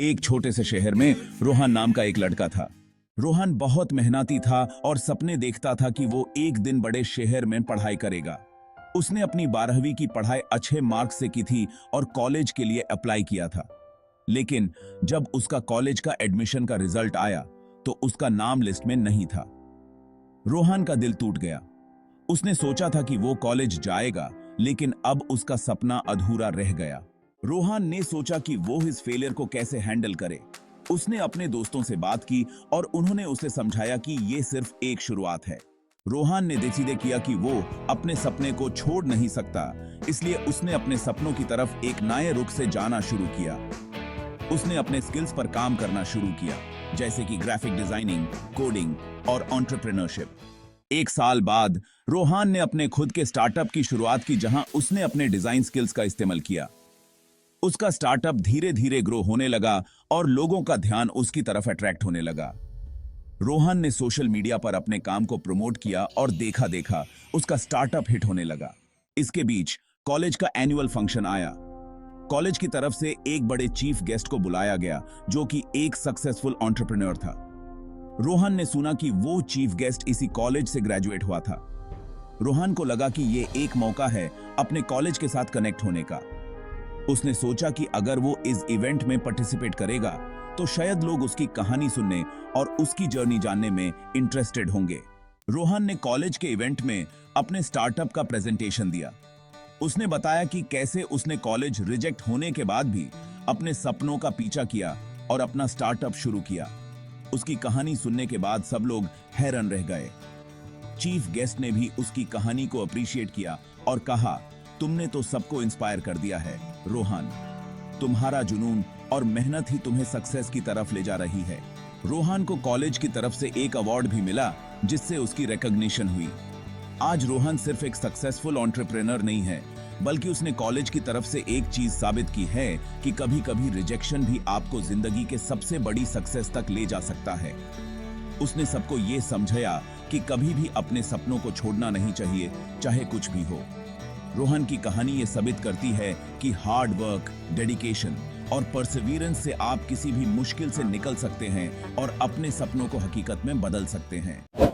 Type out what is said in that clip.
एक छोटे से शहर में रोहन नाम का एक लड़का था। रोहन बहुत मेहनती था और सपने देखता था कि वो एक दिन बड़े शहर में पढ़ाई करेगा। उसने अपनी 12वीं की पढ़ाई अच्छे मार्क्स से की थी और कॉलेज के लिए अप्लाई किया था। लेकिन जब उसका कॉलेज का एडमिशन का रिजल्ट आया तो उसका नाम लिस्ट में नहीं था। रोहन का दिल टूट गया। उसने सोचा था कि वो कॉलेज जाएगा, लेकिन अब उसका सपना अधूरा रह गया। रोहन ने सोचा कि वो इस फेलियर को कैसे हैंडल करे। उसने अपने दोस्तों से बात की और उन्होंने उसे समझाया कि ये सिर्फ एक शुरुआत है। रोहन ने डिसाइड किया कि वो अपने सपने को छोड़ नहीं सकता, इसलिए उसने अपने सपनों की तरफ एक नए रुख से जाना शुरू किया। उसने अपने स्किल्स पर काम करना शुरू किया, जैसे कि ग्राफिक डिजाइनिंग, कोडिंग और एंटरप्रेन्योरशिप। एक साल बाद रोहन ने अपने खुद के स्टार्टअप की शुरुआत की, जहां उसने अपने डिजाइन स्किल्स का इस्तेमाल किया। उसका स्टार्टअप धीरे धीरे ग्रो होने लगा और लोगों का ध्यान उसकी तरफ अट्रैक्ट होने लगा। रोहन ने सोशल मीडिया पर अपने काम को प्रमोट किया और देखा देखा उसका स्टार्टअप हिट होने लगा। इसके बीच कॉलेज का एनुअल फंक्शन आया। कॉलेज की तरफ से एक बड़े चीफ गेस्ट को बुलाया गया, जो कि एक सक्सेसफुल एंटरप्रेन्योर था। रोहन ने सुना कि वो चीफ गेस्ट इसी कॉलेज से ग्रेजुएट हुआ था। रोहन को लगा कि ये एक मौका है अपने कॉलेज के साथ कनेक्ट होने का। उसने सोचा कि अगर वो इस इवेंट में पार्टिसिपेट करेगा तो शायद लोग उसकी कहानी सुनने और उसकी जर्नी जानने में इंटरेस्टेड होंगे। रोहन ने कॉलेज के इवेंट में अपने स्टार्टअप का प्रेजेंटेशन दिया। उसने बताया कि कैसे उसने कॉलेज रिजेक्ट होने के बाद भी अपने सपनों का पीछा किया और अपना स्टार्टअप शुरू किया। उसकी कहानी सुनने के बाद सब लोग हैरान रह गए। चीफ गेस्ट ने भी उसकी कहानी को अप्रिशिएट किया और कहा, तुमने तो सबको इंस्पायर कर दिया है रोहन। तुम्हारा जुनून और मेहनत ही तुम्हें सक्सेस की तरफ ले जा रही है। रोहन को कॉलेज की तरफ से एक अवार्ड भी मिला, जिससे उसकी रिकॉग्निशन हुई। आज रोहन सिर्फ एक सक्सेसफुल एंटरप्रेन्योर नहीं है, बल्कि उसने कॉलेज की तरफ से एक चीज साबित की है कि कभी-कभी रिजेक्शन भी आपको जिंदगी के सबसे बड़ी सक्सेस तक ले जा सकता है। उसने सबको ये समझाया कि कभी भी अपने सपनों को छोड़ना नहीं चाहिए, चाहे कुछ भी हो। रोहन की कहानी ये साबित करती है कि हार्ड वर्क, डेडिकेशन और परसिवियरेंस से आप किसी भी मुश्किल से निकल सकते हैं और अपने सपनों को हकीकत में बदल सकते हैं।